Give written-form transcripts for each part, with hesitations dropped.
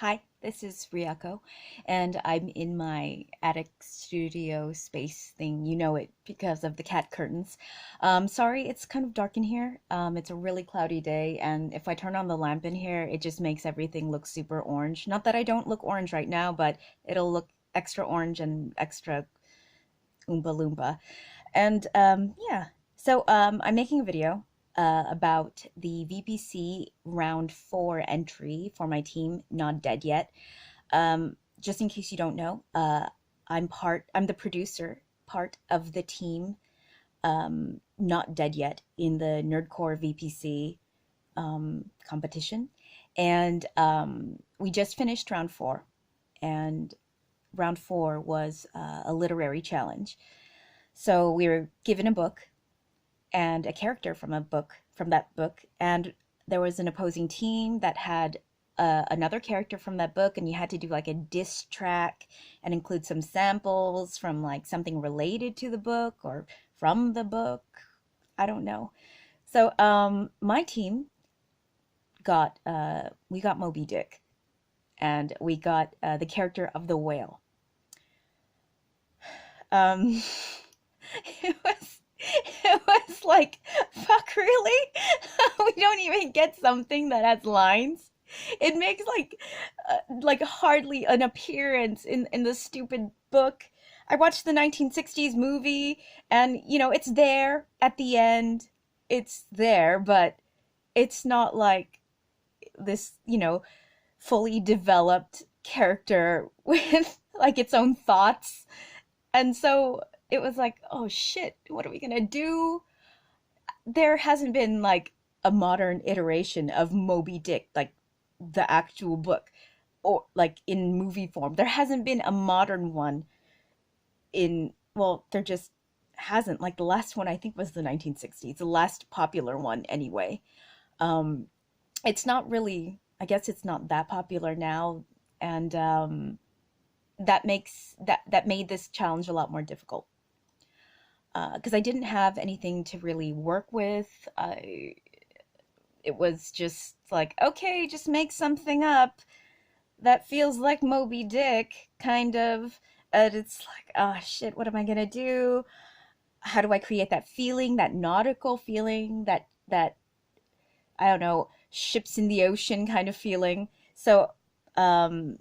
Hi, this is Ryako, and I'm in my attic studio space thing. You know it because of the cat curtains. Sorry, it's kind of dark in here. It's a really cloudy day, and if I turn on the lamp in here, it just makes everything look super orange. Not that I don't look orange right now, but it'll look extra orange and extra Oompa Loompa. And yeah, so I'm making a video about the VPC Round 4 entry for my team, Not Dead Yet. Just in case you don't know, I'm the producer part of the team, Not Dead Yet, in the Nerdcore VPC competition. And we just finished round 4, and round 4 was a literary challenge. So we were given a book and a character from that book, and there was an opposing team that had another character from that book, and you had to do like a diss track and include some samples from like something related to the book or from the book. I don't know. So my team got we got Moby Dick, and we got the character of the whale. Um, it was like, fuck, really? We don't even get something that has lines. It makes like hardly an appearance in the stupid book. I watched the 1960s movie, and it's there at the end. It's there, but it's not like this, fully developed character with like its own thoughts. And so it was like, oh shit, what are we gonna do? There hasn't been like a modern iteration of Moby Dick, like the actual book, or like in movie form. There hasn't been a modern one well, there just hasn't. Like the last one I think was the 1960s, the last popular one anyway. Um, it's not really, I guess it's not that popular now, and that made this challenge a lot more difficult because I didn't have anything to really work with. It was just like, okay, just make something up that feels like Moby Dick, kind of. And it's like, oh shit, what am I gonna do? How do I create that feeling, that nautical feeling, that I don't know, ships in the ocean kind of feeling? So I'm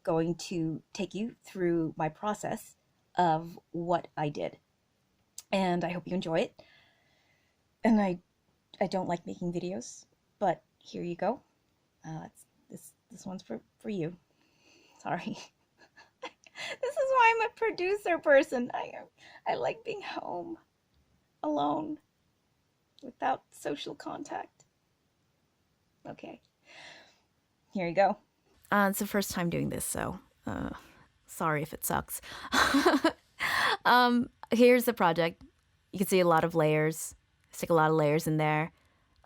going to take you through my process of what I did, and I hope you enjoy it. And I don't like making videos, but here you go. This one's for you. Sorry. This is why I'm a producer person. I like being home, alone, without social contact. Okay, here you go. It's the first time doing this, so sorry if it sucks. Here's the project. You can see a lot of layers. Stick a lot of layers in there.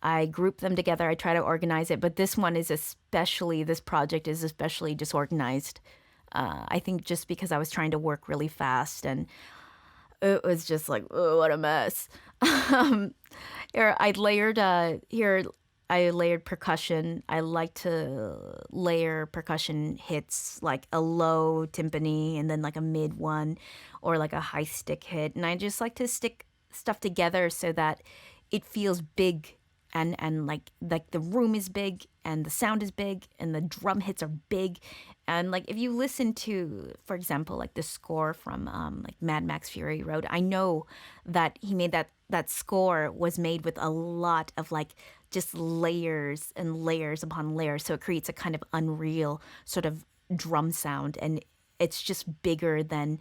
I group them together. I try to organize it, but this project is especially disorganized. I think just because I was trying to work really fast, and it was just like, oh, what a mess. Here I layered percussion. I like to layer percussion hits, like a low timpani and then like a mid one, or like a high stick hit. And I just like to stick stuff together so that it feels big, and like the room is big and the sound is big and the drum hits are big. And like if you listen to, for example, like the score from like Mad Max Fury Road, I know that he made that score was made with a lot of like just layers and layers upon layers, so it creates a kind of unreal sort of drum sound, and it's just bigger than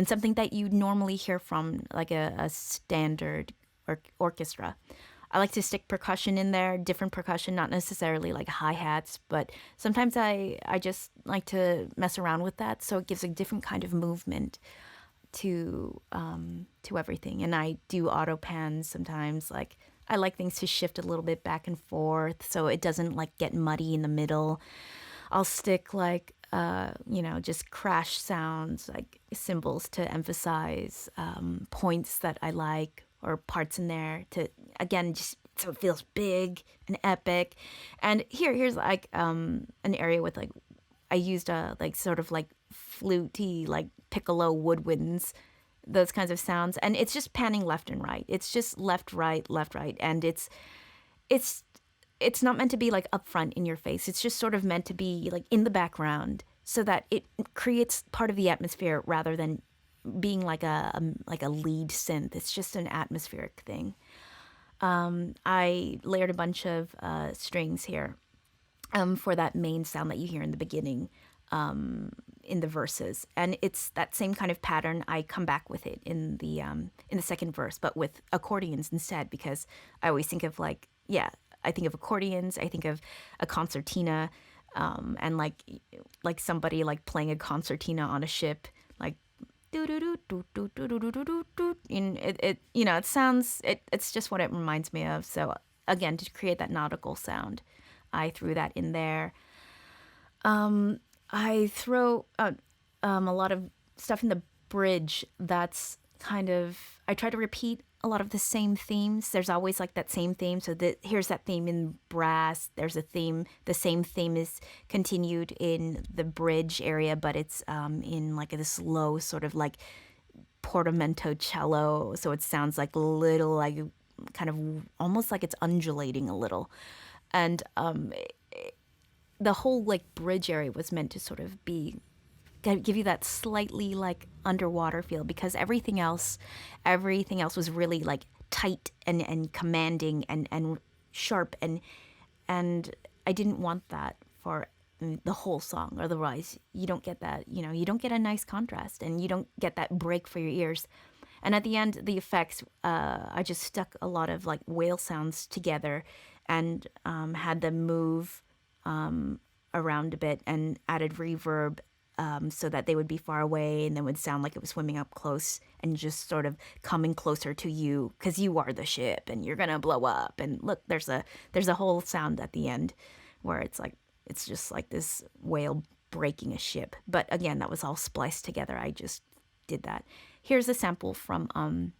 something that you normally hear from like a standard orchestra. I like to stick percussion in there, different percussion, not necessarily like hi-hats, but sometimes I just like to mess around with that, so it gives a different kind of movement to everything. And I do auto pans sometimes. Like I like things to shift a little bit back and forth so it doesn't like get muddy in the middle. I'll stick like just crash sounds, like cymbals to emphasize points that I like, or parts in there to, again, just so it feels big and epic. And here's like an area with like I used a like sort of like fluty like piccolo woodwinds, those kinds of sounds, and it's just panning left and right. It's just left right, and it's it's not meant to be like up front in your face. It's just sort of meant to be like in the background so that it creates part of the atmosphere rather than being like a lead synth. It's just an atmospheric thing. I layered a bunch of strings here for that main sound that you hear in the beginning, in the verses, and it's that same kind of pattern. I come back with it in the second verse, but with accordions instead, because I always think of like I think of accordions. I think of a concertina, and like somebody like playing a concertina on a ship, like do do do do do do do do do do. And it it sounds it's just what it reminds me of. So again, to create that nautical sound, I threw that in there. I throw a lot of stuff in the bridge that's kind of, I try to repeat a lot of the same themes. There's always like that same theme. So here's that theme in brass. There's a theme. The same theme is continued in the bridge area, but it's in like this low sort of like portamento cello. So it sounds like a little like kind of almost like it's undulating a little. And the whole like bridge area was meant to sort of be give you that slightly like underwater feel, because everything else was really like tight and commanding and sharp, and I didn't want that for the whole song. Otherwise you don't get that, you don't get a nice contrast and you don't get that break for your ears. And at the end, the effects, I just stuck a lot of like whale sounds together and had them move around a bit and added reverb, so that they would be far away and then would sound like it was swimming up close and just sort of coming closer to you because you are the ship and you're gonna blow up. And look, there's a whole sound at the end where it's just like this whale breaking a ship. But again, that was all spliced together. I just did that. Here's a sample from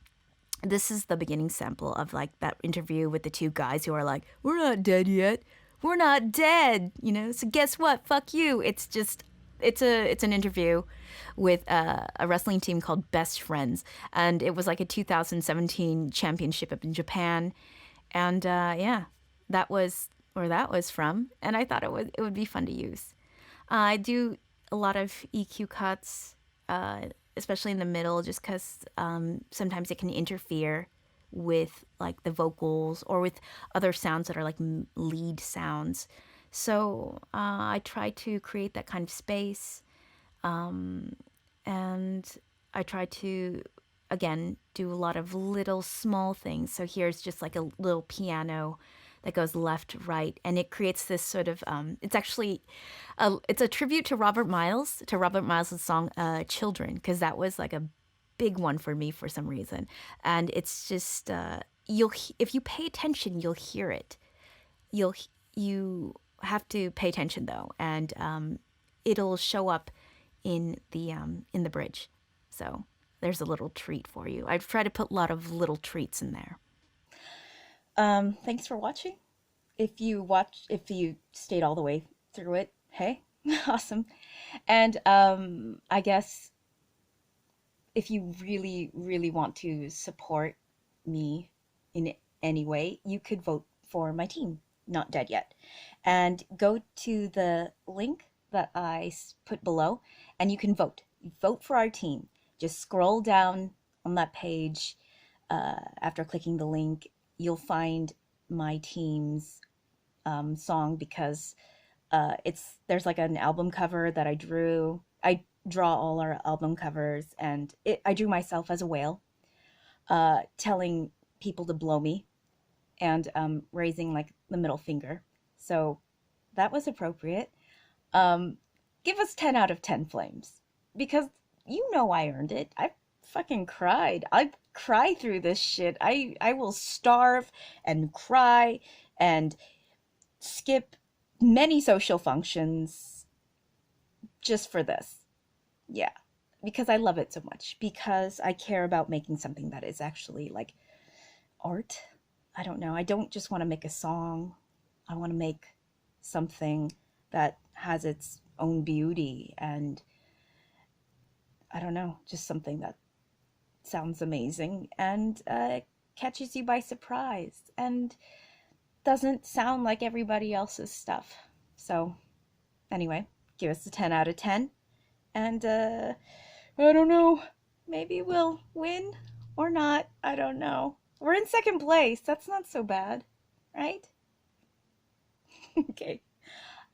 this is the beginning sample of like that interview with the two guys who are like, we're not dead yet. We're not dead, so guess what? Fuck you. It's an interview with a wrestling team called Best Friends, and it was like a 2017 championship up in Japan, and yeah, that was where that was from, and I thought it would be fun to use. I do a lot of EQ cuts, especially in the middle, just because sometimes it can interfere with like the vocals or with other sounds that are like lead sounds. So I try to create that kind of space, and I try to again do a lot of little small things. So here's just like a little piano that goes left, right, and it creates this sort of it's actually it's a tribute to Robert Miles, to Robert Miles' song Children, because that was like a big one for me for some reason. And it's just if you pay attention, you'll hear it. You have to pay attention though, and it'll show up in the bridge. So there's a little treat for you. I've tried to put a lot of little treats in there. Thanks for watching. If you stayed all the way through it, hey, awesome. And I guess if you really, really want to support me in any way, you could vote for my team, Not Dead Yet, and go to the link that I put below, and you can vote. Vote for our team. Just scroll down on that page. After clicking the link, you'll find my team's song, because there's like an album cover that I drew. I draw all our album covers, and I drew myself as a whale, telling people to blow me, and raising like the middle finger. So that was appropriate. Give us 10 out of 10 flames, because I earned it. I fucking cried. I cry through this shit. I will starve and cry and skip many social functions just for this. Yeah, because I love it so much, because I care about making something that is actually like art. I don't know. I don't just want to make a song. I want to make something that has its own beauty and I don't know, just something that sounds amazing and catches you by surprise and doesn't sound like everybody else's stuff. So, anyway, give us a 10 out of 10. And I don't know, maybe we'll win or not. I don't know. We're in second place. That's not so bad, right? Okay.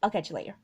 I'll catch you later.